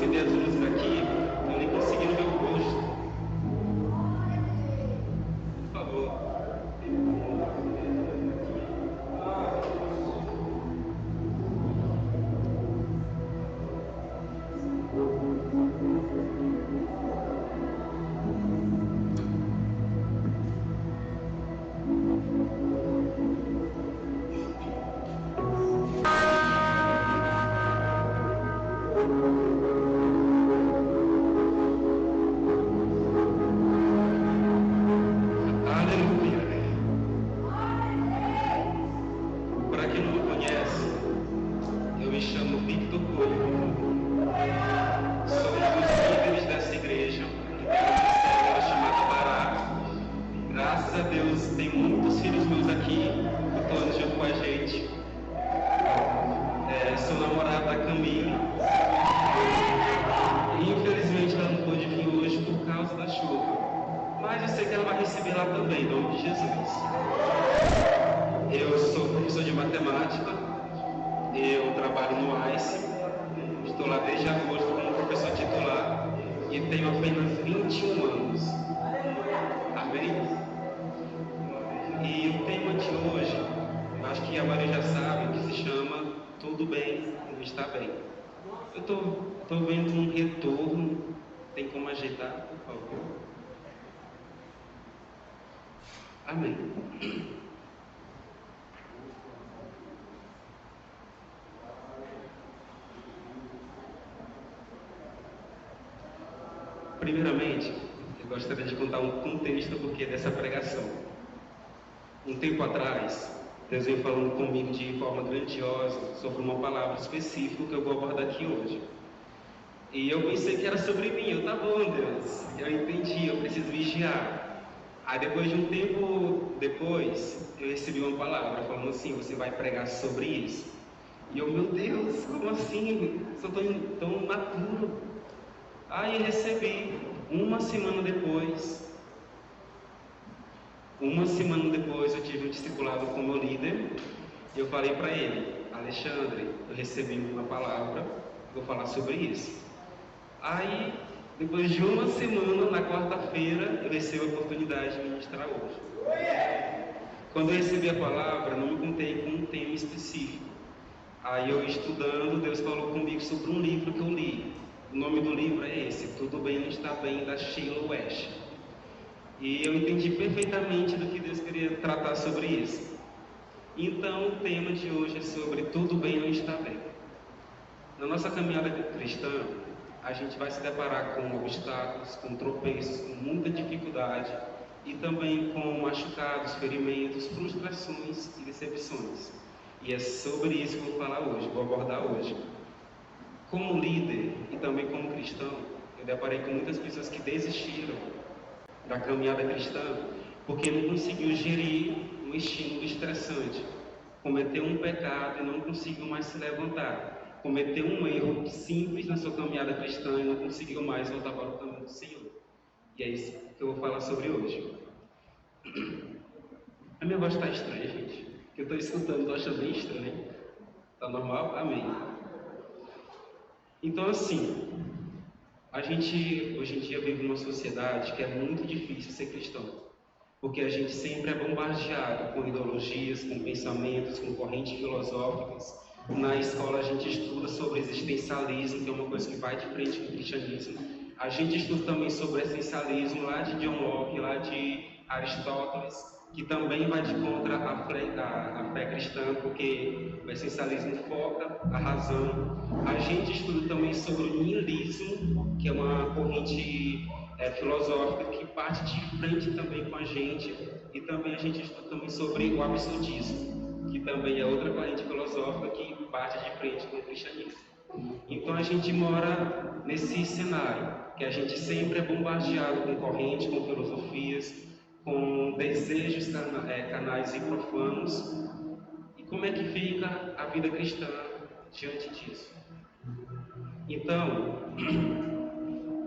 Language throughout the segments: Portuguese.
acender as luzes aqui, eu nem consegui no meu rosto. Por favor. Estou vendo um retorno. Tem como ajeitar, por favor? Amém. Primeiramente, eu gostaria de contar um contexto porque dessa pregação. Um tempo atrás, Deus veio falando comigo de forma grandiosa sobre uma palavra específica que eu vou abordar aqui hoje. E eu pensei que era sobre mim. Tá bom, Deus, eu entendi, eu preciso vigiar. Aí depois de um tempo depois, eu recebi uma palavra falando assim: você vai pregar sobre isso. E eu, meu Deus, como assim? Sou tão maturo. Aí eu recebi. Uma semana depois eu tive um discipulado com o meu líder. E eu falei para ele: Alexandre, eu recebi uma palavra, vou falar sobre isso. Aí, depois de uma semana, na quarta-feira, eu recebi a oportunidade de ministrar hoje. Quando eu recebi a palavra, não me contei com um tema específico. Aí eu estudando, Deus falou comigo sobre um livro que eu li. O nome do livro é esse, Tudo Bem Não Está Bem, da Sheila West. E eu entendi perfeitamente do que Deus queria tratar sobre isso. Então, o tema de hoje é sobre Tudo Bem Não Está Bem. Na nossa caminhada cristã, a gente vai se deparar com obstáculos, com tropeços, com muita dificuldade e também com machucados, ferimentos, frustrações e decepções. E é sobre isso que eu vou falar hoje, vou abordar hoje. Como líder e também como cristão, eu deparei com muitas pessoas que desistiram da caminhada cristã porque não conseguiu gerir um estímulo estressante, cometeu um pecado e não conseguiu mais se levantar, cometeu um erro simples na sua caminhada cristã e não conseguiu mais voltar para o caminho do Senhor. E é isso que eu vou falar sobre hoje. A minha voz está estranha, gente, que eu estou escutando, estou achando bem estranho. Está normal? Amém. Então, assim, a gente hoje em dia vive numa sociedade que é muito difícil ser cristão, porque a gente sempre é bombardeado com ideologias, com pensamentos, com correntes filosóficas. Na escola a gente estuda sobre existencialismo, que é uma coisa que vai de frente com o cristianismo. A gente estuda também sobre essencialismo lá de John Locke, lá de Aristóteles, que também vai de contra a fé cristã, porque o essencialismo foca a razão. A gente estuda também sobre o niilismo, que é uma corrente filosófica que parte de frente também com a gente, e também a gente estuda também sobre o absurdismo, que também é outra corrente filosófica que parte de frente com o cristianismo. Então a gente mora nesse cenário, que a gente sempre é bombardeado com correntes, com filosofias, com desejos canais e profanos. E como é que fica a vida cristã diante disso? Então,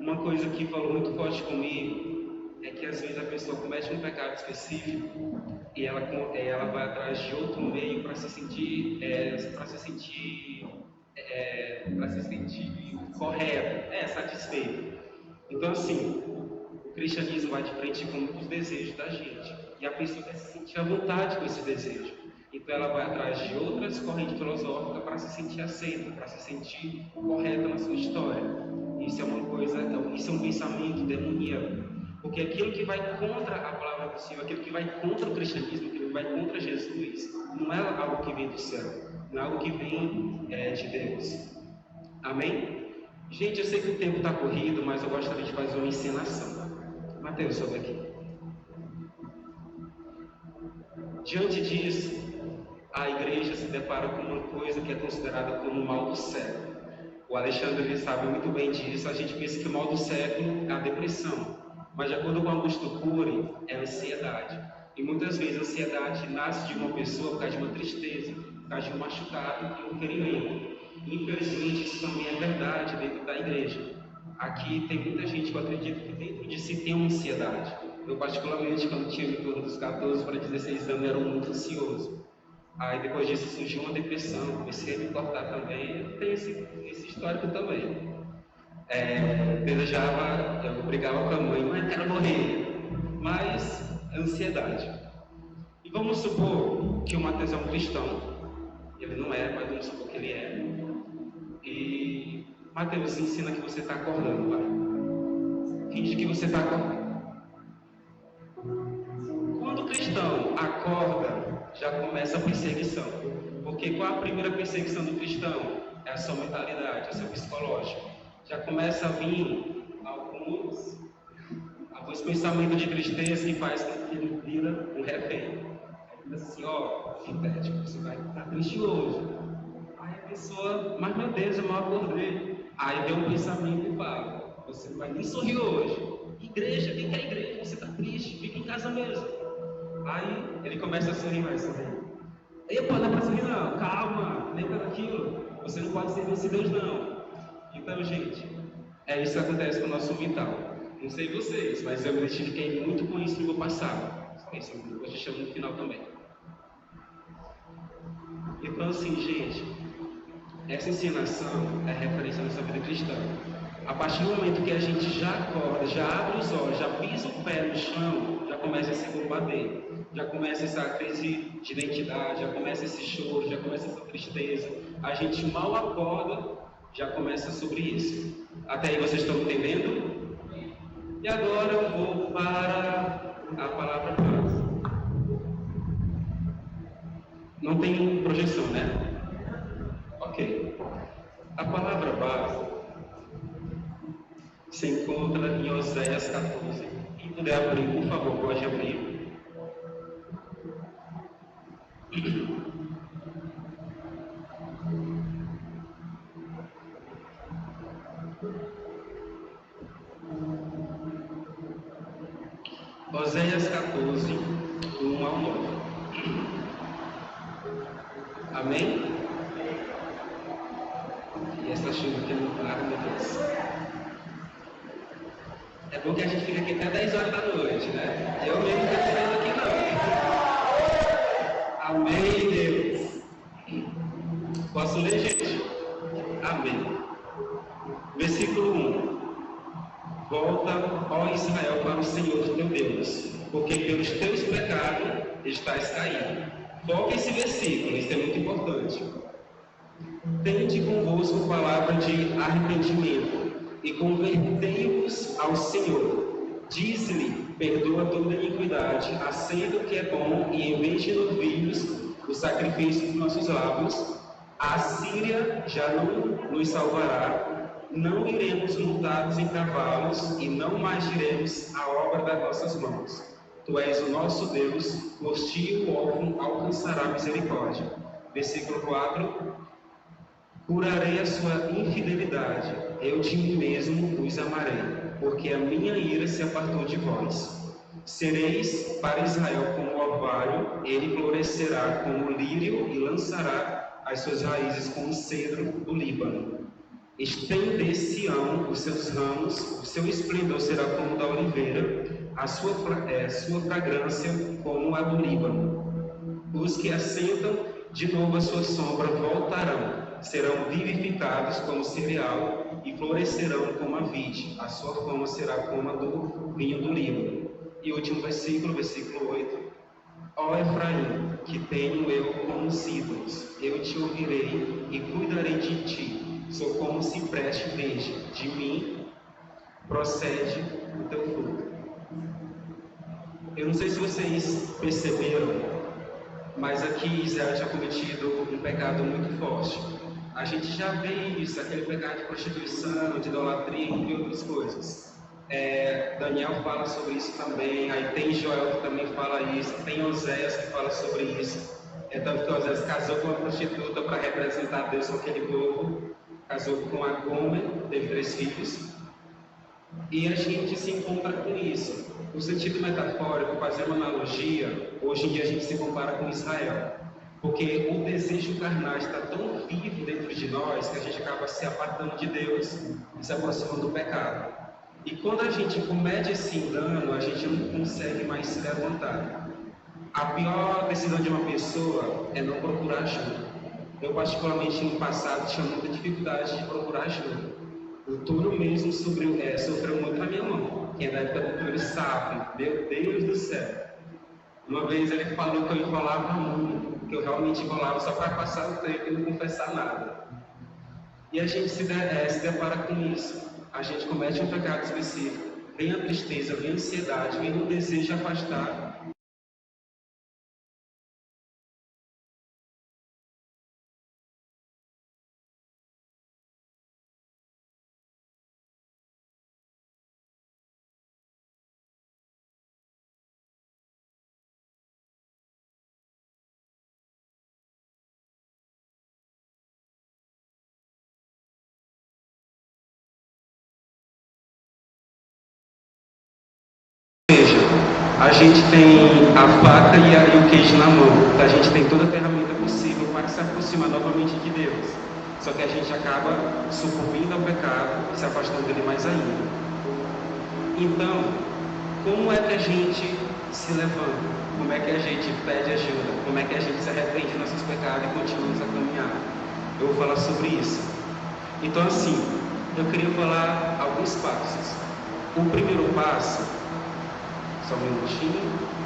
uma coisa que falou muito forte comigo é que às vezes a pessoa comete um pecado específico e ela vai atrás de outro meio para se sentir para se sentir correto, satisfeito. Então, assim, o cristianismo vai de frente com muitos desejos da gente. E a pessoa quer se sentir à vontade com esse desejo. Então, ela vai atrás de outras correntes filosóficas para se sentir aceita, para se sentir correta na sua história. Isso é uma coisa, isso é um pensamento demoníaco. Porque aquilo que vai contra a palavra do Senhor, aquilo que vai contra o cristianismo, aquilo que vai contra Jesus, não é algo que vem do céu, não é algo que vem de Deus. Amém? Gente, eu sei que o tempo está corrido, mas eu gostaria de fazer uma encenação. Mateus, sobe aqui. Diante disso, a igreja se depara com uma coisa que é considerada como o mal do século. O Alexandre ele sabe muito bem disso. A gente pensa que o mal do século é a depressão, mas de acordo com Augusto Cury, é a ansiedade. E muitas vezes a ansiedade nasce de uma pessoa por causa de uma tristeza, por causa de um machucado e um ferimento. Infelizmente, isso também é verdade dentro da igreja. Aqui tem muita gente que acredita que dentro de si tem uma ansiedade. Eu, particularmente, quando tinha em torno dos 14 para 16 anos, era muito ansioso. Aí, depois disso, surgiu uma depressão, comecei a me cortar também. Eu tenho esse histórico também. Eu brigava com a mãe, mas quero morrer. Mas, ansiedade. E vamos supor que o Mateus é um cristão. Ele não é, mas vamos supor que ele é. E Mateus ensina que você está acordando, vai. Finge que você está acordando. Quando o cristão acorda, já começa a perseguição. Porque qual a primeira perseguição do cristão? É a sua mentalidade, é o seu psicológico. Já começa a vir alguns pensamentos de tristeza que faz com que ele vira um refém. Aí diz assim, sintético, você vai estar triste hoje. Aí a pessoa, mas meu Deus, eu mal acordei. Aí vem um pensamento e fala, você não vai nem sorrir hoje. Igreja, quem quer igreja? Você está triste, fica em casa mesmo. Aí ele começa a sorrir, vai sorrir. Ei, pô, não é para sorrir não, calma, lembra daquilo. Você não pode servir esse Deus não. Então, gente, é isso que acontece com o nosso mental. Não sei vocês, mas eu me identifiquei muito com isso no meu passado. Isso a gente chama no final também. Então, assim, gente, essa ensinação é referência à nossa vida cristã. A partir do momento que a gente já acorda, já abre os olhos, já pisa o pé no chão, já começa a se combater. Já começa essa crise de identidade, já começa esse choro, já começa essa tristeza. A gente mal acorda, já começa sobre isso. Até aí vocês estão entendendo? E agora eu vou para a palavra base. Não tem projeção, né? Ok. A palavra base se encontra em Oséias 14. Quem puder abrir, por favor, pode abrir. Oséias 14, 1 ao 9. Amém? E essa chuva aqui não para, meu Deus. É bom que a gente fica aqui até 10 horas da noite, né? Eu mesmo não estou saindo aqui não. Amém, Deus. Posso ler, gente? Amém. Versículo 1. Volta, ó Israel, para o Senhor teu Deus, porque pelos teus pecados estás caído. Foca esse versículo, isso é muito importante. Tende convosco palavra de arrependimento e convertei-vos ao Senhor. Diz-lhe, perdoa toda iniquidade, aceita o que é bom e em vez de novilhos, o sacrifício dos nossos lábios, a Síria já não nos salvará. Não iremos montados em cavalos e não mais diremos a obra das nossas mãos. Tu és o nosso Deus, por ti o órfão alcançará misericórdia. Versículo 4. Curarei a sua infidelidade, eu de mim mesmo os amarei, porque a minha ira se apartou de vós. Sereis para Israel como o orvalho, ele florescerá como o lírio e lançará as suas raízes como o cedro do Líbano. Estender-se-ão os seus ramos, o seu esplendor será como o da oliveira, a sua fragrância como a do Líbano. Os que assentam de novo a sua sombra voltarão, serão vivificados como cereal e florescerão como a vide. A sua fama será como a do vinho do Líbano. E o último versículo, versículo 8. Ó Efraim, que tenho eu como os ídolos, eu te ouvirei e cuidarei de ti. Sou como cipreste verde, de mim procede o teu fruto. Eu não sei se vocês perceberam, mas aqui Israel tinha cometido um pecado muito forte. A gente já vê isso, aquele pecado de prostituição, de idolatria, entre outras coisas. Daniel fala sobre isso também, aí tem Joel que também fala isso, tem Oséias que fala sobre isso. Tanto que Oséias casou com uma prostituta para representar Deus com aquele povo, casou com a Gomer, teve 3 filhos, e a gente se encontra com isso. No sentido metafórico, fazer uma analogia, hoje em dia a gente se compara com Israel, porque o desejo carnal está tão vivo dentro de nós que a gente acaba se apartando de Deus e se aproximando do pecado. E quando a gente comete esse engano, a gente não consegue mais se levantar. A pior decisão de uma pessoa é não procurar ajuda. Eu, particularmente, no passado, tinha muita dificuldade de procurar ajuda. O touro mesmo sofreu muito na minha mão, que é da época do touro sapo. Meu Deus do céu! Uma vez ele falou que eu enrolava muito, que eu realmente enrolava só para passar o tempo e não confessar nada. E a gente se depara com isso. A gente comete um pecado específico, vem a tristeza, vem a ansiedade, vem o desejo de afastar. A gente tem a faca e o queijo na mão. A gente tem toda a ferramenta possível para se aproximar novamente de Deus. Só que a gente acaba sucumbindo ao pecado e se afastando dele mais ainda. Então, como é que a gente se levanta? Como é que a gente pede ajuda? Como é que a gente se arrepende dos nossos pecados e continuamos a caminhar? Eu vou falar sobre isso. Então, assim, eu queria falar alguns passos. O primeiro passo, só um minutinho.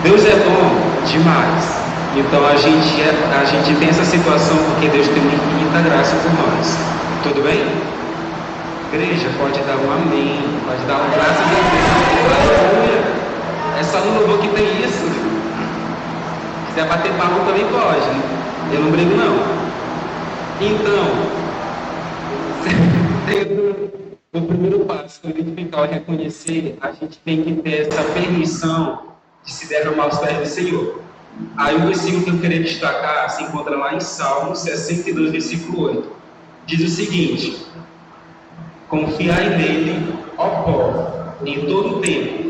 Deus é bom demais. Então a gente tem essa situação porque Deus tem uma infinita graça por nós. Tudo bem? Igreja, pode dar um amém, pode dar um graças a Deus. Aleluia. É só no louvor que tem isso. Se quiser bater palma também pode. Eu não brigo não. Então, o primeiro passo para identificar e reconhecer, a gente tem que ter essa permissão de se derramar aos pés do Senhor. Aí o versículo que eu queria destacar se encontra lá em Salmo 62, versículo 8. Diz o seguinte: confiai nele ó pó, em todo o tempo,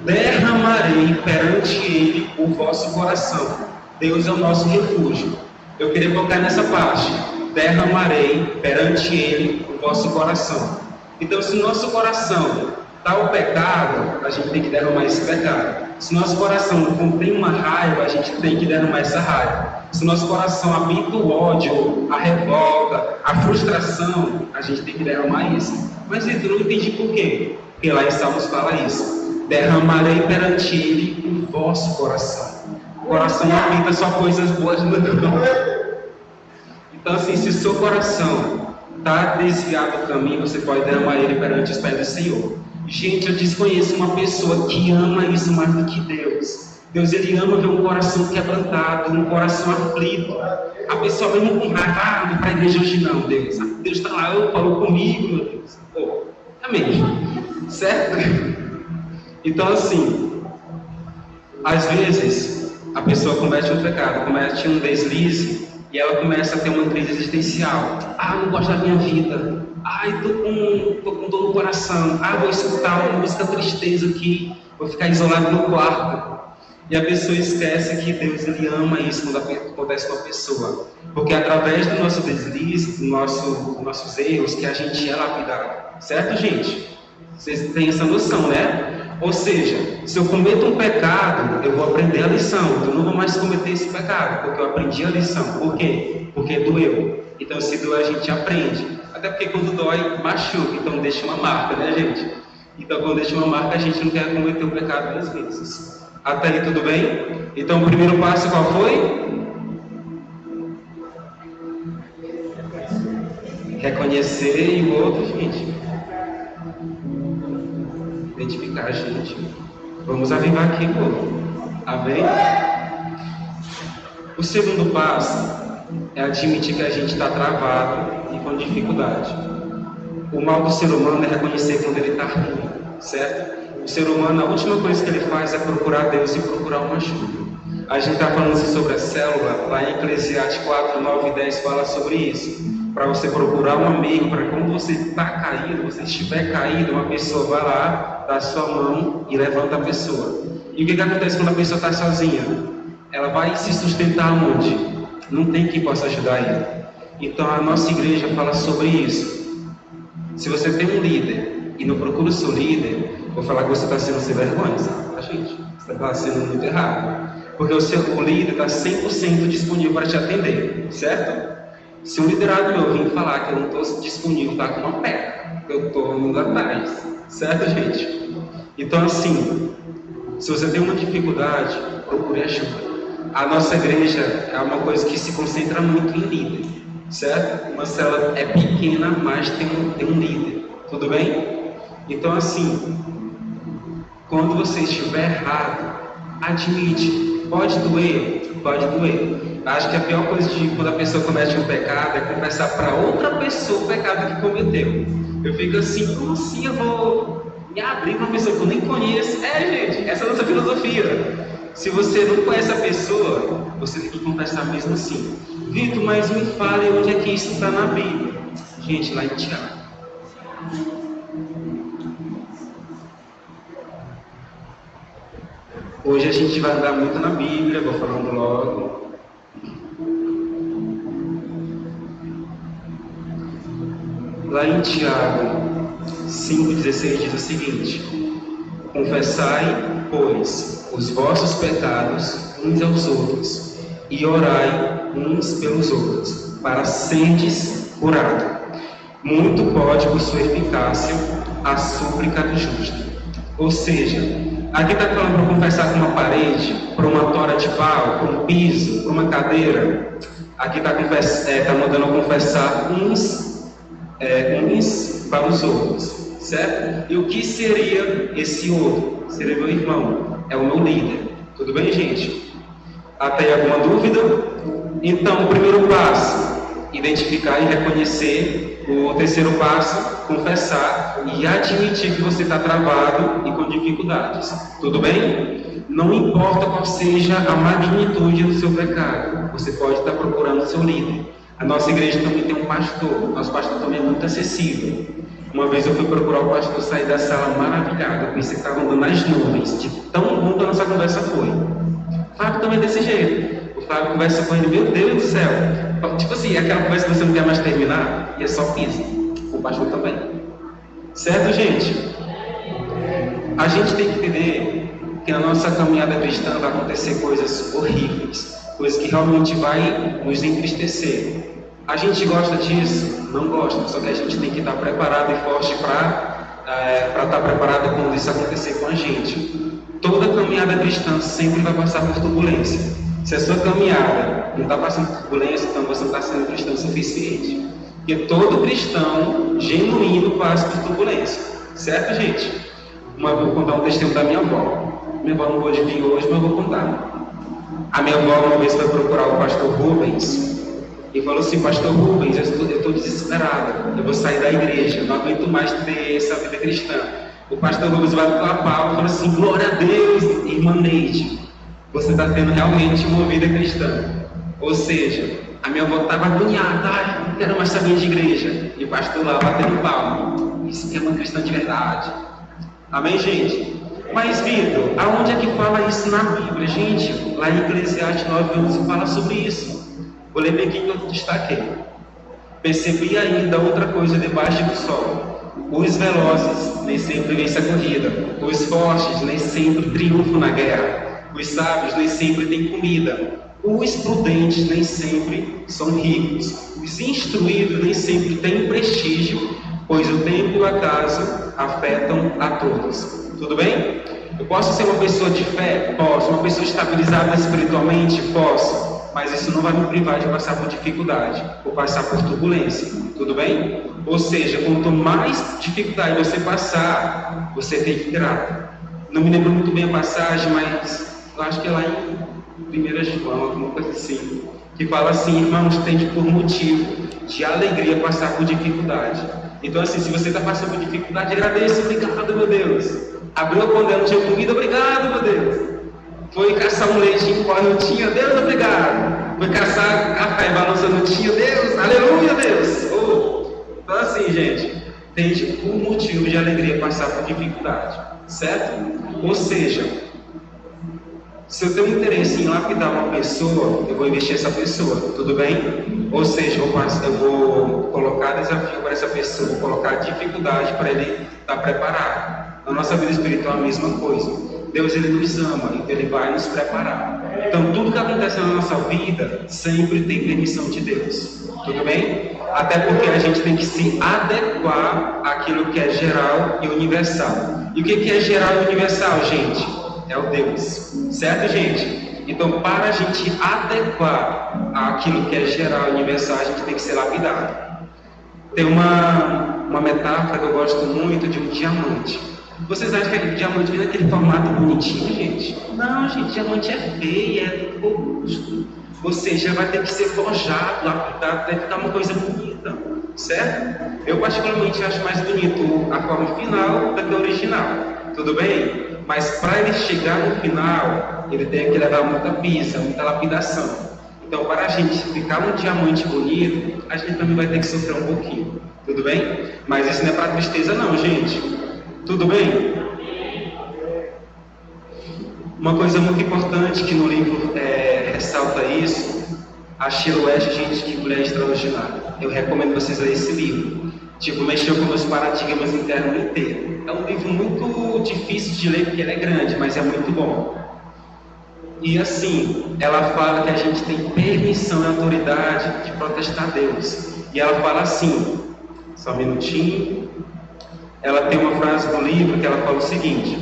derramarei perante ele o vosso coração. Deus é o nosso refúgio. Eu queria colocar nessa parte, derramarei perante ele o vosso coração. Então, se o nosso coração está o pecado, a gente tem que derramar esse pecado. Se nosso coração contém uma raiva, a gente tem que derramar essa raiva. Se nosso coração habita o ódio, a revolta, a frustração, a gente tem que derramar isso. Mas eu não entendi por quê. Porque lá em Salmos fala isso. Derramarei perante ele o vosso coração. O coração não habita só coisas boas, não. Então, assim, se o seu coração está desviado do caminho, você pode derramar ele perante os pés do Senhor. Gente, eu desconheço uma pessoa que ama isso mais do que Deus. Deus, ele ama ver um coração quebrantado, um coração aflito. A pessoa mesmo com raiva, não vai para a igreja hoje não, Deus. Deus está lá, falou comigo, meu Deus. Oh, amém. Certo? Então, assim, às vezes, a pessoa comete um pecado, comete um deslize, e ela começa a ter uma crise existencial. Não gosto da minha vida. Tô com dor no coração. Vou escutar uma música tristeza aqui. Vou ficar isolado no quarto. E a pessoa esquece que Deus, ele ama isso quando acontece com a pessoa. Porque através do nosso deslize, dos nossos erros, que a gente é lapidado. Certo, gente? Vocês têm essa noção, né? Ou seja, se eu cometo um pecado, eu vou aprender a lição. Eu não vou mais cometer esse pecado, porque eu aprendi a lição. Por quê? Porque doeu. Então, se doer, a gente aprende. Até porque quando dói, machuca. Então, deixa uma marca, né, gente? Então, quando deixa uma marca, a gente não quer cometer o pecado 2 vezes. Até aí, tudo bem? Então, o primeiro passo qual foi? Reconhecer, e o outro, gente? Identificar a gente. Vamos avivar aqui, povo. Amém? O segundo passo é admitir que a gente está travado e com dificuldade. O mal do ser humano é reconhecer quando ele está ruim, certo? O ser humano, a última coisa que ele faz é procurar Deus e procurar uma ajuda. A gente está falando sobre a célula, lá em Eclesiastes 4, 9 e 10 fala sobre isso. Para você procurar um amigo, para quando você está caído, você estiver caído, uma pessoa vai lá, dá a sua mão e levanta a pessoa. E o que acontece quando a pessoa está sozinha? Ela vai se sustentar onde? Não tem quem possa ajudar ela. Então a nossa igreja fala sobre isso. Se você tem um líder e não procura o seu líder, vou falar que você está sendo sem vergonha, sabe, gente? Você está sendo muito errado. Porque o líder está 100% disponível para te atender, certo? Se um liderado meu vir falar que eu não estou disponível, está com uma pedra, eu estou indo atrás, certo, gente? Então, assim, se você tem uma dificuldade, procure ajuda. A nossa igreja é uma coisa que se concentra muito em líder, certo? Uma célula é pequena, mas tem um líder, tudo bem? Então, assim, quando você estiver errado, admite. Pode doer? Pode doer. Acho que a pior coisa de quando a pessoa comete um pecado é confessar para outra pessoa o pecado que cometeu. Eu fico assim, como assim eu vou me abrir para uma pessoa que eu nem conheço? Gente, essa é a nossa filosofia. Se você não conhece a pessoa, você tem que confessar mesmo assim. Vitor, mas me fale onde é que isso está na Bíblia. Gente, lá em Tiago. Hoje a gente vai andar muito na Bíblia, vou falando logo. Lá em Tiago 5,16 diz o seguinte: confessai, pois, os vossos pecados uns aos outros, e orai uns pelos outros, para serdes curados. Muito pode, por sua eficácia, a súplica do justo. Ou seja, aqui está falando para confessar com uma parede, para uma tora de pau, para um piso, para uma cadeira. Aqui está mandando confessar uns para os outros, certo? E o que seria esse outro? Seria meu irmão, é o meu líder. Tudo bem, gente? Até aí alguma dúvida? Então, o primeiro passo, identificar e reconhecer. O terceiro passo, confessar e admitir que você está travado e com dificuldades. Tudo bem? Não importa qual seja a magnitude do seu pecado, você pode estar procurando o seu líder. A nossa igreja também tem um pastor. Nosso pastor também é muito acessível. Uma vez eu fui procurar o pastor, sair da sala maravilhado. Eu pensei que estava andando nas nuvens, de tão bom que a nossa conversa foi. O Fábio também é desse jeito. O Fábio conversa com ele, meu Deus do céu. Tipo assim, aquela conversa que você não quer mais terminar, e é só piso. O pastor também. Certo, gente? A gente tem que entender que na nossa caminhada cristã vai acontecer coisas horríveis, coisas que realmente vai nos entristecer. A gente gosta disso? Não gosta, só que a gente tem que estar preparado e forte para estar preparado quando isso acontecer com a gente. Toda caminhada cristã sempre vai passar por turbulência. Se a sua caminhada não está passando por turbulência, então você não está sendo cristão o suficiente. Porque todo cristão genuíno passa por turbulência. Certo, gente? Vou contar um testemunho da minha avó. Minha avó não pôde vir hoje, mas eu vou contar. A minha avó uma vez foi procurar o pastor Rubens e falou assim: pastor Rubens, eu estou desesperada, eu vou sair da igreja, não aguento mais ter essa vida cristã. O pastor Rubens vai clapar e falou assim: glória a Deus, irmã Neide, você está tendo realmente uma vida cristã. Ou seja, a minha avó estava agoniada, não quero mais saber de igreja. E o pastor lá batendo palma. Isso que é uma cristã de verdade. Amém, gente? Mas, Vitor, aonde é que fala isso na Bíblia? Gente, lá em Eclesiastes 9:11 fala sobre isso. Vou ler bem aqui que eu destaquei. Percebi ainda outra coisa debaixo do sol. Os velozes nem sempre vencem a corrida. Os fortes nem sempre triunfam na guerra. Os sábios nem sempre têm comida. Os prudentes nem sempre são ricos. Os instruídos nem sempre têm prestígio, pois o tempo e o acaso afetam a todos. Tudo bem? Eu posso ser uma pessoa de fé? Posso. Uma pessoa estabilizada espiritualmente? Posso. Mas isso não vai me privar de passar por dificuldade, ou passar por turbulência. Tudo bem? Ou seja, quanto mais dificuldade você passar, você fique grato. Não me lembro muito bem a passagem, mas eu acho que é lá em 1 João, alguma coisa assim, que fala assim: irmãos, tende por motivo de alegria passar por dificuldade. Então, assim, se você está passando por dificuldade, agradeça, obrigado, meu Deus. Abriu a panela, não tinha comida, obrigado, meu Deus. Foi caçar um leite em pó, não tinha, Deus, obrigado. Foi caçar café, balança, não tinha, Deus, aleluia, Deus. Então, assim, gente, tende por motivo de alegria passar por dificuldade, certo? Ou seja, se eu tenho interesse em lapidar uma pessoa, eu vou investir nessa pessoa, tudo bem? Ou seja, eu vou colocar desafio para essa pessoa, vou colocar dificuldade para ele estar preparado. Na nossa vida espiritual é a mesma coisa. Deus, ele nos ama, então ele vai nos preparar. Então, tudo que acontece na nossa vida sempre tem permissão de Deus, tudo bem? Até porque a gente tem que se adequar àquilo que é geral e universal. E o que é geral e universal, gente? É o Deus, certo, gente? Então, para a gente adequar àquilo que é geral e universal, a gente tem que ser lapidado. Tem uma metáfora que eu gosto muito de um diamante. Vocês acham que aquele diamante vem naquele formato bonitinho, gente? Não, gente, diamante é feio, é robusto. Ou seja, vai ter que ser forjado, lapidado, deve ficar uma coisa bonita, certo? Eu particularmente acho mais bonito a forma final do que a original, tudo bem? Mas para ele chegar no final, ele tem que levar muita pisa, muita lapidação. Então, para a gente ficar um diamante bonito, a gente também vai ter que sofrer um pouquinho, tudo bem? Mas isso não é para tristeza não, gente. Tudo bem? Uma coisa muito importante que no livro ressalta isso, a Sheila West, gente, que mulher extraordinária. Eu recomendo vocês lerem esse livro. Tipo, mexeu com meus paradigmas internos inteiros. É um livro muito difícil de ler porque ele é grande, mas é muito bom. E assim, ela fala que a gente tem permissão e autoridade de protestar a Deus. E ela fala assim, só um minutinho. Ela tem uma frase no livro que ela fala o seguinte: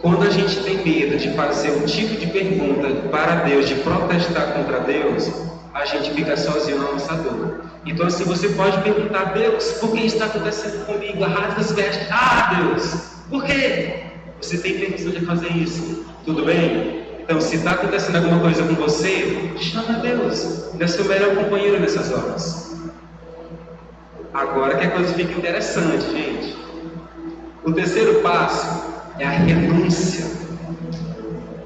quando a gente tem medo de fazer um tipo de pergunta para Deus, de protestar contra Deus, a gente fica sozinho na nossa dor. Então assim, você pode perguntar a Deus: por que isso está acontecendo comigo? Rasga as vestes. Ah, Deus, por quê? Você tem permissão de fazer isso, tudo bem? Então, se está acontecendo alguma coisa com você, chama a Deus. Ele é seu melhor companheiro nessas horas. Agora que a coisa fica interessante, gente. O terceiro passo é a renúncia.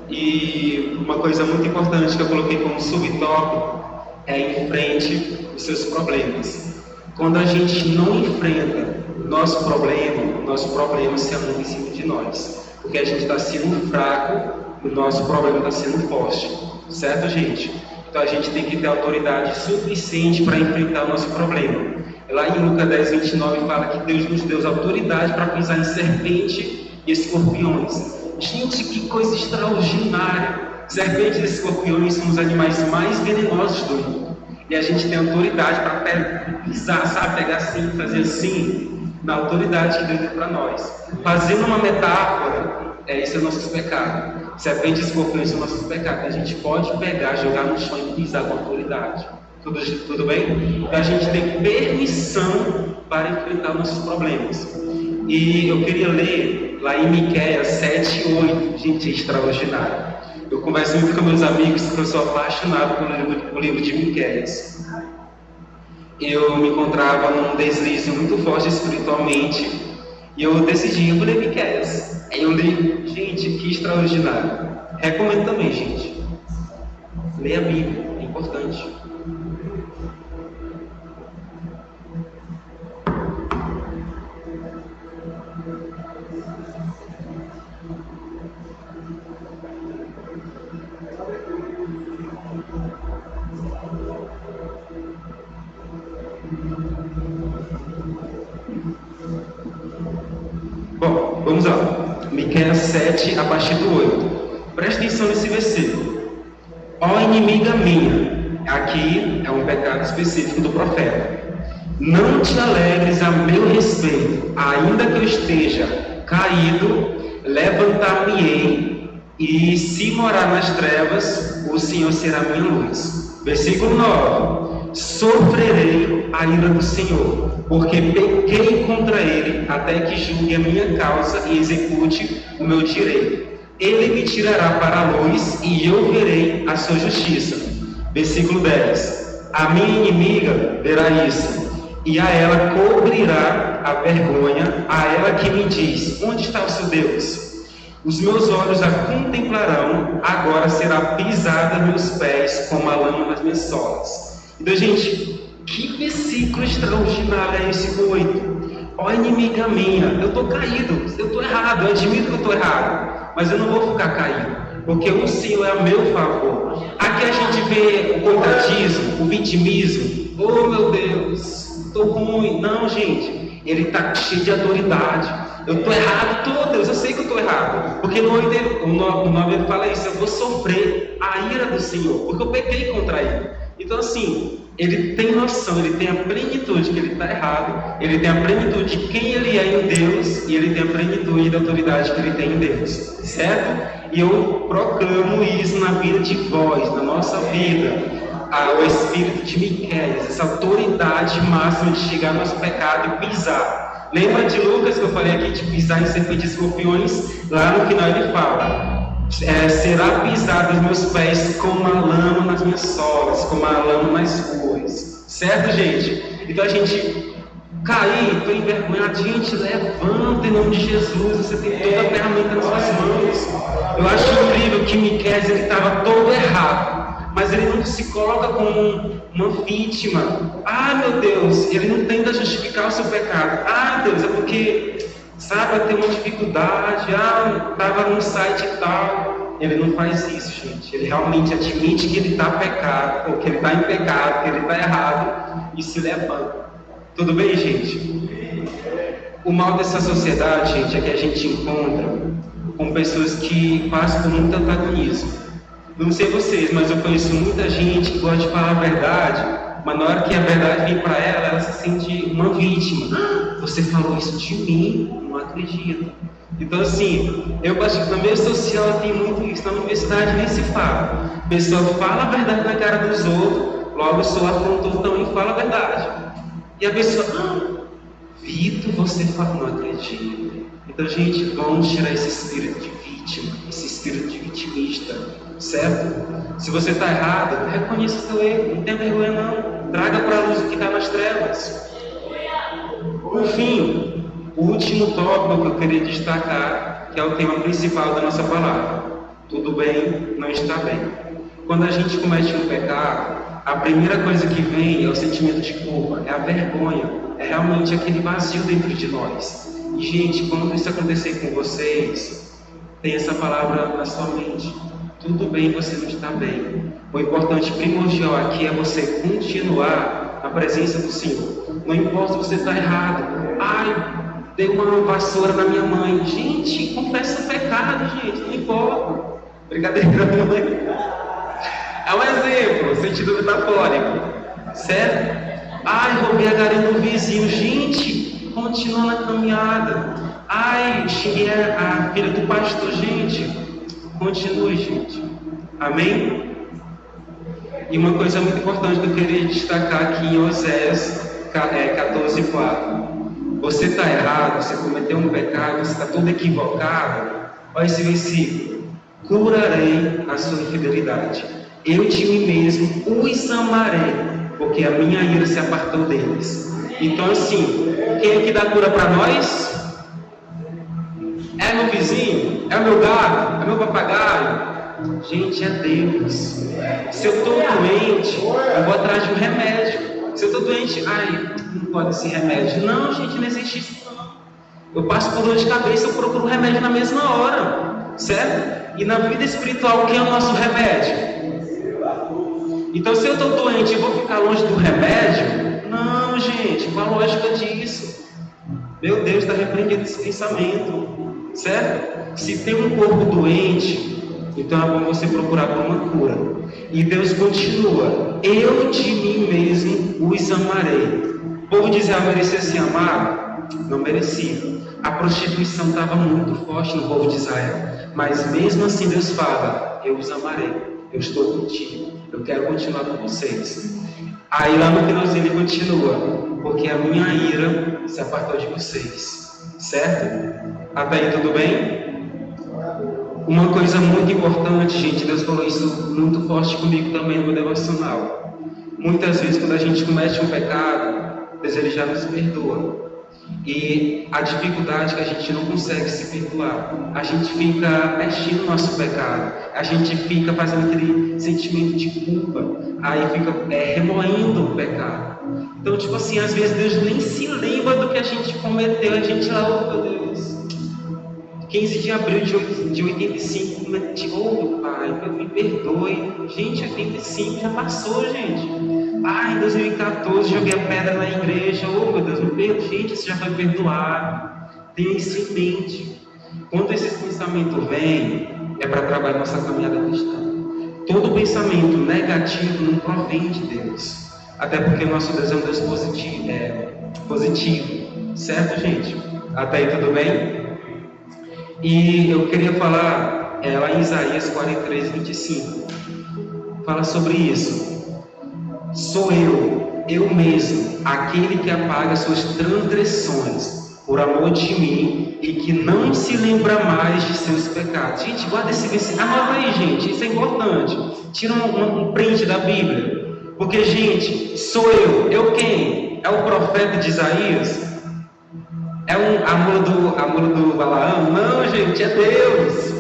E uma coisa muito importante que eu coloquei como subtópico enfrente os seus problemas. Quando a gente não enfrenta nosso problema se amontoa em cima de nós. Porque a gente está sendo fraco, o nosso problema está sendo forte. Certo, gente? Então a gente tem que ter autoridade suficiente para enfrentar o nosso problema. Lá em Lucas 10, 29 fala que Deus nos deu autoridade para pisar em serpente e escorpiões. Gente, que coisa extraordinária! Serpentes e escorpiões são os animais mais venenosos do mundo. E a gente tem autoridade para pisar, sabe? Pegar assim, fazer assim, na autoridade que Deus deu para nós. Fazendo uma metáfora, isso é nossos pecados. Serpentes e escorpiões são nossos pecados. A gente pode pegar, jogar no chão e pisar com autoridade. Tudo bem? Então a gente tem permissão para enfrentar nossos problemas. E eu queria ler lá em Miqueias 7, 8. Gente, é extraordinário. Eu converso muito com meus amigos porque eu sou apaixonado pelo livro de Miqueias. Eu me encontrava num deslize muito forte espiritualmente e eu decidi, eu vou ler Miqueias. Aí eu li, gente, que extraordinário. Recomendo também, gente. Leia a Bíblia, é importante. Bom, vamos lá. Miqueias 7, a partir do 8. Presta atenção nesse versículo. Ó inimiga minha, aqui é um pecado específico do profeta. Não te alegres a meu respeito, ainda que eu esteja caído, levantar-me-ei, e se morar nas trevas, o Senhor será minha luz. Versículo 9. Sofrerei a ira do Senhor, porque pequei contra ele, até que julgue a minha causa e execute o meu direito. Ele me tirará para a luz e eu verei a sua justiça. Versículo 10. A minha inimiga verá isso, e a ela cobrirá a vergonha, a ela que me diz, onde está o seu Deus? Os meus olhos a contemplarão, agora será pisada meus pés como a lama nas minhas solas. Então, gente, que versículo extraordinário é esse 8? Ó inimiga minha, eu estou caído, eu estou errado, eu admito que eu estou errado, mas eu não vou ficar caído, porque o Senhor é a meu favor. Aqui a gente vê o contratismo, o vitimismo. Oh meu Deus, estou ruim. Não, gente, ele está cheio de autoridade. Eu estou errado, estou, Deus, eu sei que eu estou errado. Porque no 9 ele fala isso, eu vou sofrer a ira do Senhor, porque eu pequei contra ele. Então assim, ele tem noção, ele tem a plenitude que ele está errado, ele tem a plenitude de quem ele é em Deus, e ele tem a plenitude da autoridade que ele tem em Deus, certo? E eu proclamo isso na vida de vós, na nossa vida, o espírito de Miqueias, essa autoridade máxima de chegar no nosso pecado e pisar. Lembra de Lucas que eu falei aqui de pisar em serpentes e escorpiões? Lá no final ele fala, será pisado os meus pés como a lama nas minhas solas, como a lama nas ruas. Certo, gente? Então a gente cair, estou envergonhado, gente, levanta em nome de Jesus, você tem toda a ferramenta nas suas mãos. Eu acho incrível que Miqueias estava todo errado, mas ele não se coloca como uma vítima. Ah, meu Deus, ele não tenta justificar o seu pecado. Ah, Deus, é porque, sabe, eu tenho uma dificuldade, estava num site e tal. Ele não faz isso, gente. Ele realmente admite que ele está pecado, ou que ele está em pecado, que ele está errado, e se levanta. Tudo bem, gente? O mal dessa sociedade, gente, é que a gente encontra com pessoas que passam por muito antagonismo. Não sei vocês, mas eu conheço muita gente que gosta de falar a verdade, mas na hora que a verdade vem para ela, ela se sente uma vítima. Você falou isso de mim? Não acredito. Então assim, eu acho que na meio social tem muito isso, na universidade nem se fala. A pessoa fala a verdade na cara dos outros, logo sou afrontoso também fala a verdade. E a pessoa, Vitor, você fala, não acredito. Então, gente, vamos tirar esse espírito de vítima, esse espírito de vitimista, certo? Se você está errado, reconheça o seu erro, não tenha vergonha não, traga para a luz o que está nas trevas. Por fim, o último tópico que eu queria destacar, que é o tema principal da nossa palavra. Tudo bem, não está bem. quando a gente comete um pecado, a primeira coisa que vem é o sentimento de culpa, é a vergonha, é realmente aquele vazio dentro de nós. E, gente, quando isso acontecer com vocês, tem essa palavra na sua mente. Tudo bem, você não está bem. O importante, primordial aqui é você continuar na presença do Senhor. Não importa se você está errado. Ai, dei uma vassoura na minha mãe. Gente, confessa o pecado, gente, não importa. Brincadeira, mãe. É um exemplo, sentido metafórico, certo? Ai, roubei a galinha do vizinho. Gente, continua na caminhada. Ai, xinguei a filha do pastor. Gente, continue, gente. Amém? E uma coisa muito importante que eu queria destacar aqui em Oséias 14:4. Você está errado, você cometeu um pecado, você está todo equivocado. Olha esse versículo. Curarei a sua infidelidade. Eu de mim mesmo os amarei, porque a minha ira se apartou deles. Então, assim, quem é que dá cura para nós? É meu vizinho? É o meu gato? É meu papagaio? Gente, é Deus. Se eu estou doente, eu vou atrás de um remédio. Se eu estou doente, ai, não pode esse remédio. Não, gente, não existe isso não. Eu passo por dor de cabeça, eu procuro um remédio na mesma hora, certo? E na vida espiritual, quem é o nosso remédio? Então, se eu estou doente, eu vou ficar longe do remédio? Não, gente, qual a lógica disso? Meu Deus, está repreendendo esse pensamento, certo? Se tem um corpo doente, então é bom você procurar por uma cura. E Deus continua: eu de mim mesmo os amarei. O povo de Israel merecia se amar? Não merecia. A prostituição estava muito forte no povo de Israel. Mas mesmo assim Deus fala: eu os amarei, eu estou contigo, eu quero continuar com vocês. Aí lá no finalzinho ele continua: porque a minha ira se apartou de vocês. Certo? Até aí tudo bem? Uma coisa muito importante, gente, Deus falou isso muito forte comigo também no meu devocional. Muitas vezes quando a gente comete um pecado, Deus ele já nos perdoa. E a dificuldade é que a gente não consegue se perdoar. A gente fica mexendo no nosso pecado. A gente fica fazendo aquele sentimento de culpa. Aí fica remoendo o pecado. Então, tipo assim, às vezes Deus nem se lembra do que a gente cometeu. A gente lá, oh meu Deus, 15 de abril de 85, cometi, oh meu Pai, me perdoe. Gente, 85 já passou, gente. Ah, em 2014 joguei a pedra na igreja. Oh meu Deus, me perdoe. Gente, isso já foi perdoado. Tenha isso em mente. Quando esse pensamento vem, é para trabalhar nossa caminhada cristã. Todo pensamento negativo não provém de Deus. Até porque o nosso Deus é um Deus positivo. Certo, gente? Até aí tudo bem? E eu queria falar lá em Isaías 43:25. Fala sobre isso. Sou eu mesmo, aquele que apaga suas transgressões por amor de mim e que não se lembra mais de seus pecados. Gente, guarda esse versículo. Anota aí, gente, isso é importante. Tira um print da Bíblia. Porque, gente, sou eu. Eu quem? É o profeta de Isaías? É a mula do Balaão? Não, gente, é Deus.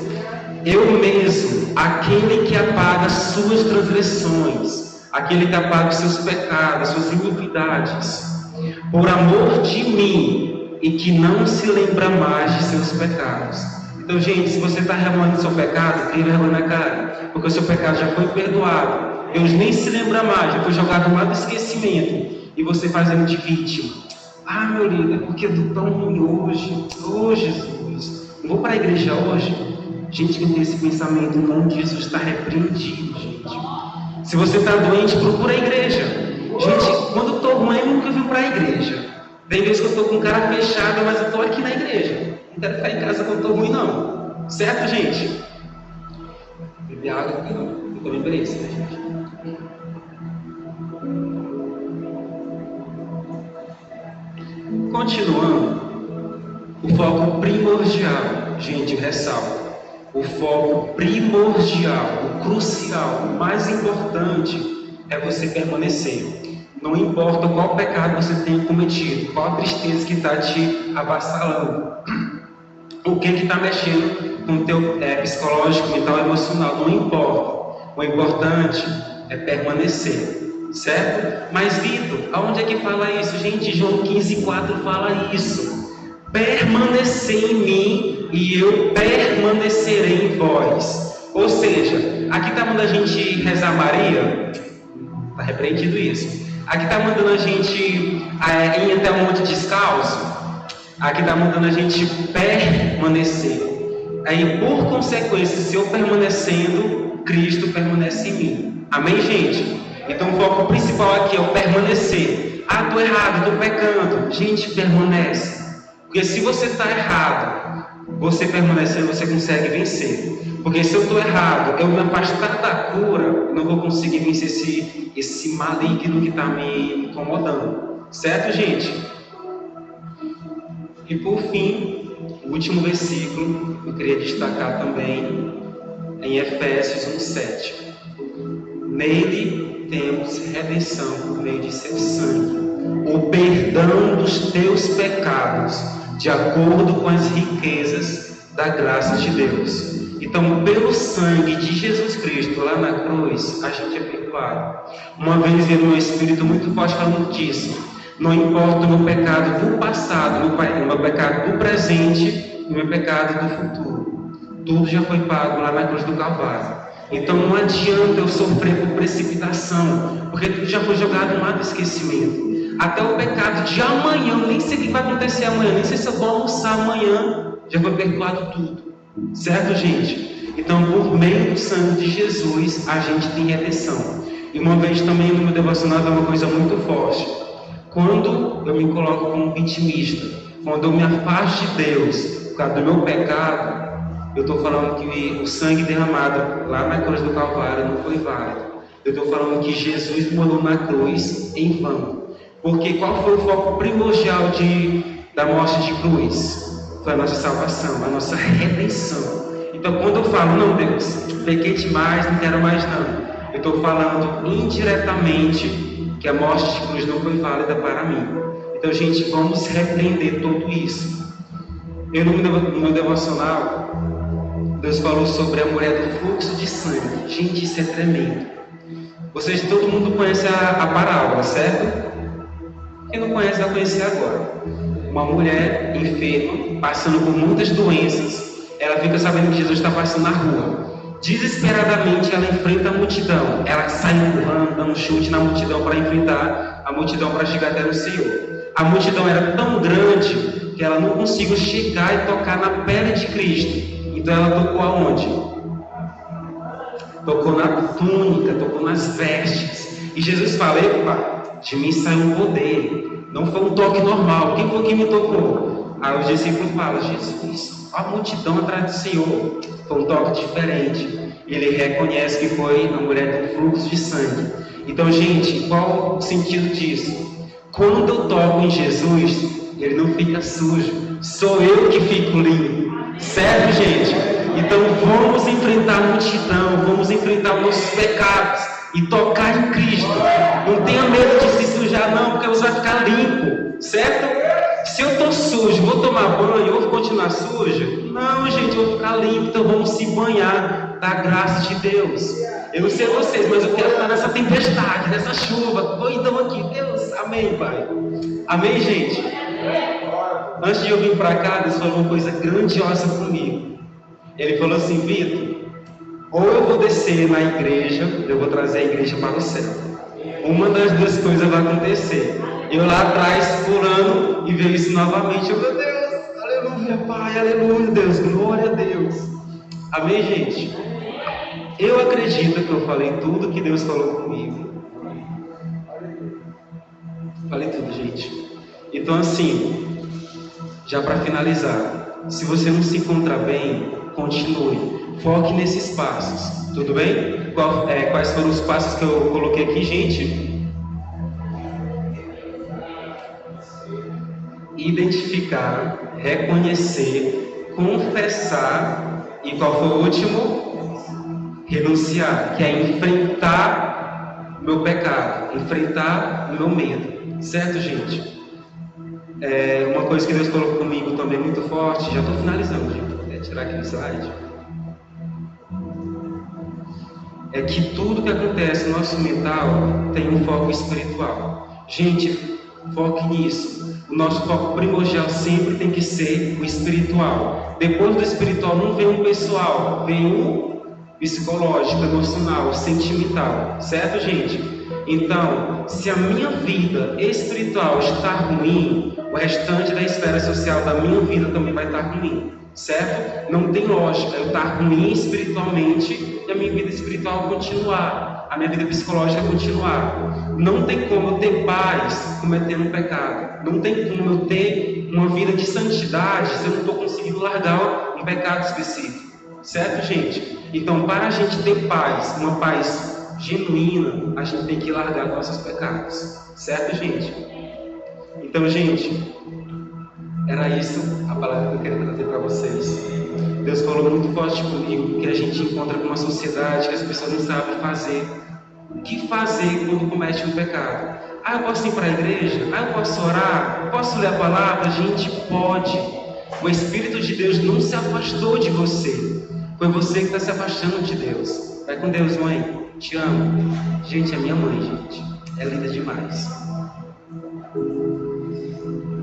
Eu mesmo, aquele que apaga suas transgressões, aquele que apaga seus pecados, suas iniquidades, por amor de mim, e que não se lembra mais de seus pecados. Então, gente, se você está remoendo seu pecado, cria vergonha na cara, porque o seu pecado já foi perdoado. Deus nem se lembra mais, já foi jogado lá do esquecimento, e você fazendo de vítima. Ah, meu líder, porque eu estou tão ruim hoje. Oh, Jesus, não vou para a igreja hoje? Gente, que tem esse pensamento, em nome de Jesus, está repreendido, gente. Se você está doente, procura a igreja. Gente, quando eu estou ruim, eu nunca vim para a igreja. Tem vezes que eu estou com cara fechada, mas eu estou aqui na igreja. Não quero ficar em casa quando eu estou ruim, não. Certo, gente? Beber água, porque eu também mereço, né, gente? Continuando, o foco primordial, gente, ressalto, o foco primordial, o crucial, o mais importante é você permanecer. Não importa qual pecado você tenha cometido, qual tristeza que está te avassalando, o que está mexendo com o teu psicológico, mental, emocional, não importa. O importante é permanecer, certo? Mas Vitor, aonde é que fala isso? Gente, João 15,4 fala isso. Permanecer em mim e eu permanecerei em vós. Ou seja, aqui está mandando a gente rezar Maria. Está repreendido isso. Aqui está mandando a gente ir até o monte descalço. Aqui está mandando a gente permanecer. Aí, por consequência, se eu permanecendo, Cristo permanece em mim. Amém, gente? Então, o foco principal aqui é o permanecer. Ah, estou errado, estou pecando. Gente, permanece. Porque se você está errado, você permanecendo, você consegue vencer. Porque se eu estou errado, eu me afastar da cura, eu não vou conseguir vencer esse maligno que está me incomodando. Certo, gente? E por fim, o último versículo eu queria destacar também em Efésios 1,7. Nele temos redenção por meio de seu sangue, o perdão dos teus pecados, de acordo com as riquezas da graça de Deus. Então, pelo sangue de Jesus Cristo lá na cruz, a gente é perdoado. Uma vez veio um espírito muito forte falando disso. Não importa o meu pecado do passado, o meu pecado do presente e o meu pecado do futuro. Tudo já foi pago lá na cruz do Calvário. Então não adianta eu sofrer por precipitação, porque tudo já foi jogado lá no esquecimento. Até o pecado de amanhã, nem sei o que vai acontecer amanhã, nem sei se eu vou almoçar amanhã, já foi perdoado tudo. Certo, gente? Então, por meio do sangue de Jesus, a gente tem redenção. E uma vez também no meu devocional é uma coisa muito forte. Quando eu me coloco como vitimista, quando eu me afasto de Deus por causa do meu pecado, eu estou falando que o sangue derramado lá na cruz do Calvário não foi válido. Eu estou falando que Jesus morreu na cruz em vão. Porque qual foi o foco primordial da morte de cruz? Foi a nossa salvação, a nossa redenção. Então, quando eu falo, não, Deus, pequei demais, não quero mais não, eu estou falando indiretamente que a morte de cruz não foi válida para mim. Então, gente, vamos repreender tudo isso. Eu, no meu devocional, Deus falou sobre a mulher do fluxo de sangue. Gente, isso é tremendo. Vocês, todo mundo conhece a parábola, certo? Quem não conhece, vai conhecer agora. Uma mulher enferma, passando por muitas doenças, ela fica sabendo que Jesus está passando na rua. Desesperadamente, ela enfrenta a multidão. Ela sai empurrando, dando um chute na multidão para enfrentar a multidão para chegar até o Senhor. A multidão era tão grande que ela não conseguiu chegar e tocar na pele de Cristo. Então ela tocou aonde? Tocou na túnica, tocou nas vestes. E Jesus fala: epa, de mim saiu um poder. Não foi um toque normal. Quem foi que me tocou? Aí os discípulos falam: Jesus, a multidão atrás do Senhor. Foi um toque diferente. Ele reconhece que foi a mulher do fluxo de sangue. Então, gente, qual o sentido disso? Quando eu toco em Jesus, ele não fica sujo. Sou eu que fico limpo. Certo, gente? Então vamos enfrentar a multidão, vamos enfrentar os nossos pecados e tocar em Cristo. Não tenha medo de se sujar não, porque você vai ficar limpo. Certo? Se eu estou sujo, vou tomar banho, eu vou continuar sujo? Não, gente, eu vou ficar limpo. Então vamos se banhar da graça de Deus. Eu não sei vocês, mas eu quero estar nessa tempestade, nessa chuva. Então aqui, Deus, amém, Pai. Amém, gente? Antes de eu vir para cá, Deus falou uma coisa grandiosa comigo. Ele falou assim: Vitor, ou eu vou descer na igreja, eu vou trazer a igreja para o céu. Uma das duas coisas vai acontecer. Eu lá atrás pulando e ver isso novamente. Eu, meu Deus, aleluia, Pai, aleluia, Deus, glória a Deus. Amém, gente? Eu acredito que eu falei tudo que Deus falou comigo. Falei tudo, gente. Então, assim, já para finalizar, se você não se encontra bem, continue. Foque nesses passos. Tudo bem? Quais foram os passos que eu coloquei aqui, gente? Identificar, reconhecer, confessar e qual foi o último? Renunciar, que é enfrentar o meu pecado, enfrentar o meu medo. Certo, gente? Uma coisa que Deus colocou comigo também muito forte, já estou finalizando, gente. Vou tirar aqui o slide. é que tudo que acontece no nosso mental tem um foco espiritual. Gente, foque nisso. O nosso foco primordial sempre tem que ser o espiritual. Depois do espiritual não vem o pessoal, vem o psicológico, emocional, sentimental. Certo, gente? Então, se a minha vida espiritual está ruim, o restante da esfera social da minha vida também vai estar ruim. Certo? Não tem lógica eu estar ruim espiritualmente e a minha vida espiritual continuar, a minha vida psicológica continuar. Não tem como eu ter paz cometendo um pecado. Não tem como eu ter uma vida de santidade se eu não estou conseguindo largar um pecado específico. Certo, gente? Então, para a gente ter paz, uma paz genuína, a gente tem que largar nossos pecados. Certo, gente? Então, gente, era isso a palavra que eu queria trazer para vocês. Deus falou muito forte comigo que a gente encontra com uma sociedade que as pessoas não sabem fazer. O que fazer quando comete um pecado? Eu posso ir para a igreja? Eu posso orar? Posso ler a palavra? A gente pode. O Espírito de Deus não se afastou de você. Foi você que está se afastando de Deus. Vai com Deus, mãe. Te amo. Gente, é minha mãe, gente. É linda demais.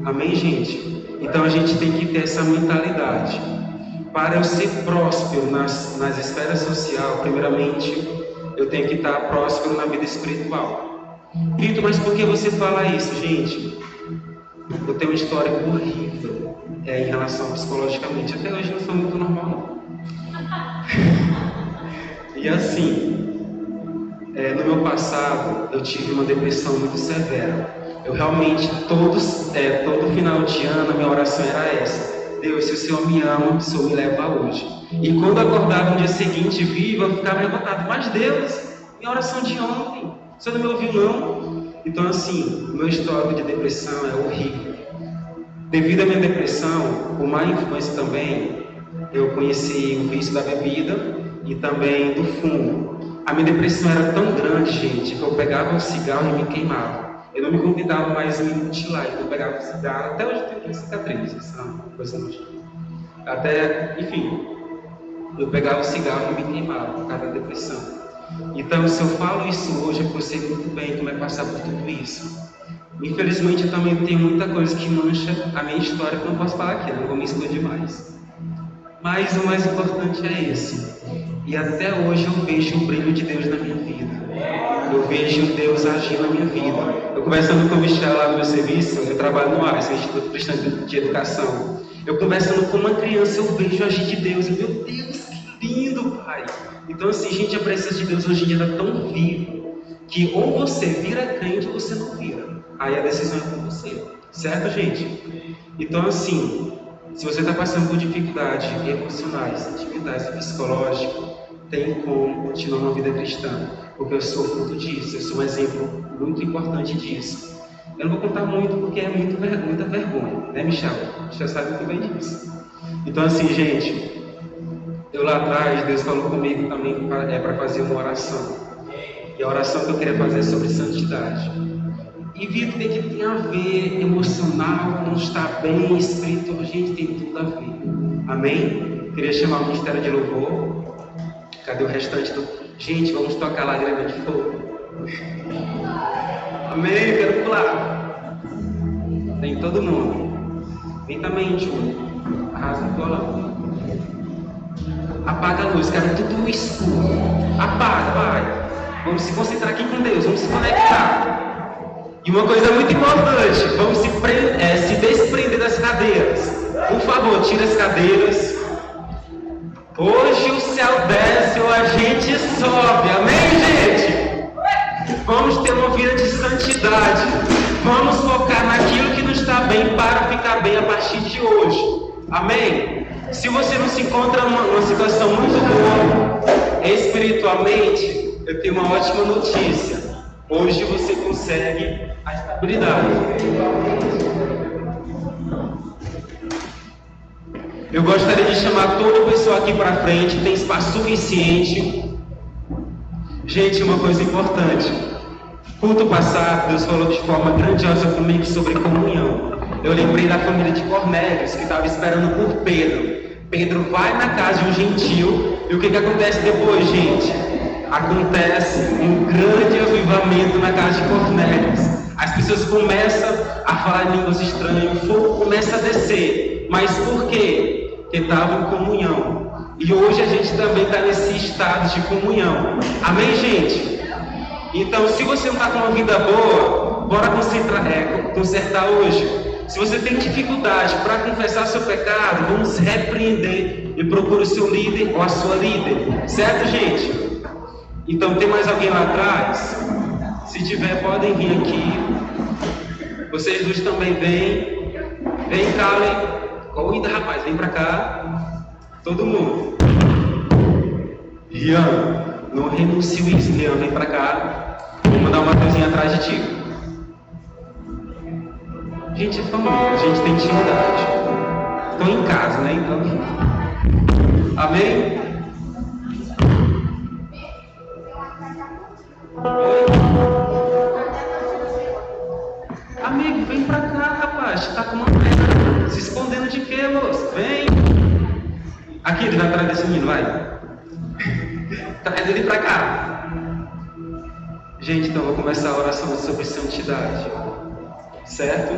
Amém, gente? Então a gente tem que ter essa mentalidade. Para eu ser próspero nas esferas sociais, primeiramente, eu tenho que estar próspero na vida espiritual. Vitor, mas por que você fala isso, gente? Eu tenho uma história horrível em relação psicologicamente. Até hoje não foi muito normal, não. E assim, no meu passado, eu tive uma depressão muito severa. Eu realmente, todo final de ano, a minha oração era essa: Deus, se o Senhor me ama, o Senhor me leva hoje. E quando eu acordava no dia seguinte vivo, eu ficava levantado: mas Deus, minha oração de ontem, o Senhor não me ouviu não? Então assim, o meu histórico de depressão é horrível. Devido à minha depressão, por má influência também, eu conheci o vício da bebida e também do fumo. A minha depressão era tão grande, gente, que eu pegava um cigarro e me queimava. Eu não me convidava mais a me mutilar, então eu pegava o cigarro. Até hoje eu tenho cicatrizes, são coisa nojenta. Enfim, eu pegava o cigarro e me queimava por causa da depressão. Então, se eu falo isso hoje, eu sei muito bem como é passar por tudo isso. Infelizmente, eu também tenho muita coisa que mancha a minha história que eu não posso falar aqui, não vou me expor demais. Mas o mais importante é esse. E até hoje eu vejo o brilho de Deus na minha vida. Eu vejo Deus agir na minha vida. Eu conversando com o Michel lá no meu serviço, eu trabalho no ARS, Instituto Cristão de Educação. Eu conversando com uma criança, eu vejo agir de Deus. Meu Deus, que lindo, Pai! Então assim, gente, a presença de Deus hoje em dia está tão viva que ou você vira crente ou você não vira. Aí a decisão é com você. Certo, gente? Então assim, se você está passando por dificuldades emocionais, sentimentais, psicológicas, tem como continuar uma vida cristã, porque eu sou fruto disso, eu sou um exemplo muito importante disso. Eu não vou contar muito porque é muita vergonha, né, Michel? Michel sabe muito bem disso. Então assim, gente, eu lá atrás, Deus falou comigo também para fazer uma oração. E a oração que eu queria fazer é sobre santidade. E vida tem que ter a ver emocional, não estar bem, espiritual, gente, tem tudo a ver. Amém? Queria chamar o Ministério de Louvor. Cadê o restante do... Gente, vamos tocar lá Lágrima de Fogo. Amém? Quero pular. Tem todo mundo. Vem também, Júlio. Arrasa o violão. Apaga a luz, quero tudo escuro. Apaga, vai. Vamos se concentrar aqui com Deus, vamos se conectar. E uma coisa muito importante, vamos se desprender das cadeiras. Por favor, tira as cadeiras. Hoje o céu desce ou a gente sobe, amém, gente? Vamos ter uma vida de santidade. Vamos focar naquilo que nos está bem para ficar bem a partir de hoje, amém? Se você não se encontra numa situação muito boa espiritualmente, eu tenho uma ótima notícia. Hoje você consegue a estabilidade. Eu gostaria de chamar toda pessoa aqui para frente, tem espaço suficiente. Gente, uma coisa importante. Culto passado, Deus falou de forma grandiosa comigo sobre comunhão. Eu lembrei da família de Cornélios, que estava esperando por Pedro. Pedro vai na casa de um gentil, e o que acontece depois, gente? acontece um grande avivamento na casa de Cornélio. As pessoas começam a falar em línguas estranhas, o fogo começa a descer. Mas por quê? Porque estavam em comunhão. E hoje a gente também está nesse estado de comunhão. Amém, gente? Então, se você não está com uma vida boa, bora consertar hoje. Se você tem dificuldade para confessar seu pecado, vamos repreender e procure o seu líder ou a sua líder. Certo, gente? Então, tem mais alguém lá atrás? Se tiver, podem vir aqui. Vocês dois também vêm. Vem, Kalen. Cuida, rapaz, vem pra cá. Todo mundo. Rian, não renuncie isso, Rian, vem pra cá. Vou mandar uma coisinha atrás de ti. Gente, é família, a gente tem intimidade. Estão em casa, né? Então. Amém? Amigo, vem pra cá, rapaz. Tá com uma pedra. Se escondendo de quê, moço? Vem. Aqui, ele vai atrás desse menino, vai. Traz ele pra cá. Gente, então eu vou começar a oração sobre santidade. Certo?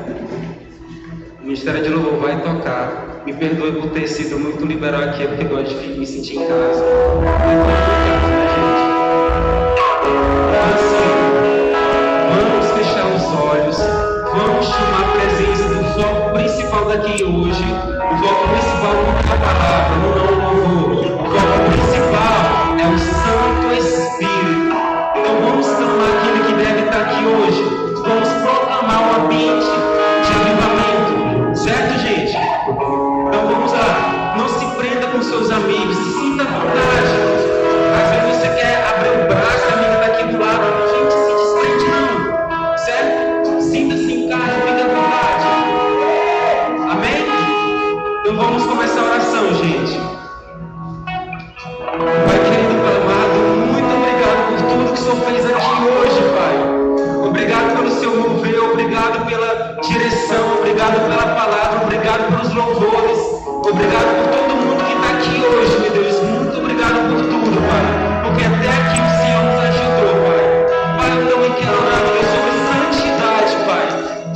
O Ministério de Louvor vai tocar. Me perdoe por ter sido muito liberal aqui, porque eu gosto de me sentir em casa. Vamos fechar os olhos. Vamos chamar a presença do foco principal daqui hoje. O foco principal não é a palavra, não é o louvor. O foco principal é o Santo Espírito. Então vamos clamar aquele que deve estar aqui hoje. Vamos proclamar um ambiente de avivamento. Certo, gente? Então vamos lá. Não se prenda com seus amigos. Se sinta à vontade. Às vezes você quer abrir o braço, a amiga está aqui do lado. Gente, se desprende não. Certo? Sinta-se em casa, fique à vontade. Amém? Então vamos começar a oração, gente. Pai querido, Pai amado, muito obrigado por tudo que o Senhor fez aqui hoje, Pai. Obrigado pelo seu mover, obrigado pela direção, obrigado pela palavra, obrigado pelos louvores, obrigado por todo mundo que está aqui hoje, meu Deus. Muito obrigado por tudo, Pai, porque até aqui o Senhor nos ajudou, Pai. Pai, eu também quero orar, meu Deus, sobre santidade, Pai.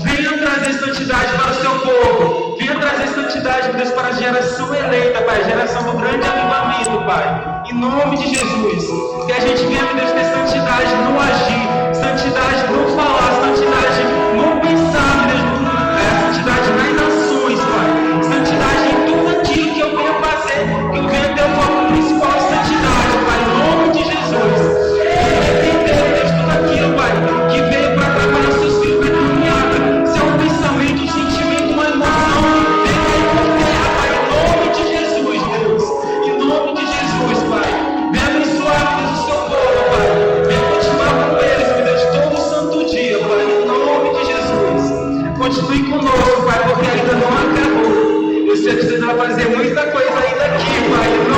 Venha trazer santidade para o seu povo, venha trazer santidade, meu Deus, para a geração eleita, Pai, a geração do grande avivamento, Pai. Em nome de Jesus, que a gente venha, meu Deus, ter santidade no agir, santidade no falar, santidade no pensar, meu Deus, santidade nas ações, Pai, santidade em tudo aquilo que eu venho fazer, que eu venho ter o foco principal em santidade, Pai, em nome de Jesus. Entender, meu Deus, tudo aquilo, Pai, que veio para trabalhar seus filhos na caminhada, se é um pensamento, um sentimento, uma emoção, venha aí por terra, Pai, em nome de Jesus, Deus, em nome de Jesus, Pai, venha abençoar, meu Deus, o seu povo, Pai, venha continuar com eles, meu Deus, todo santo dia, Pai, em nome de Jesus. Continue conosco, Pai, porque ainda não acabou. Eu sei que você vai fazer muita coisa ainda aqui, Pai.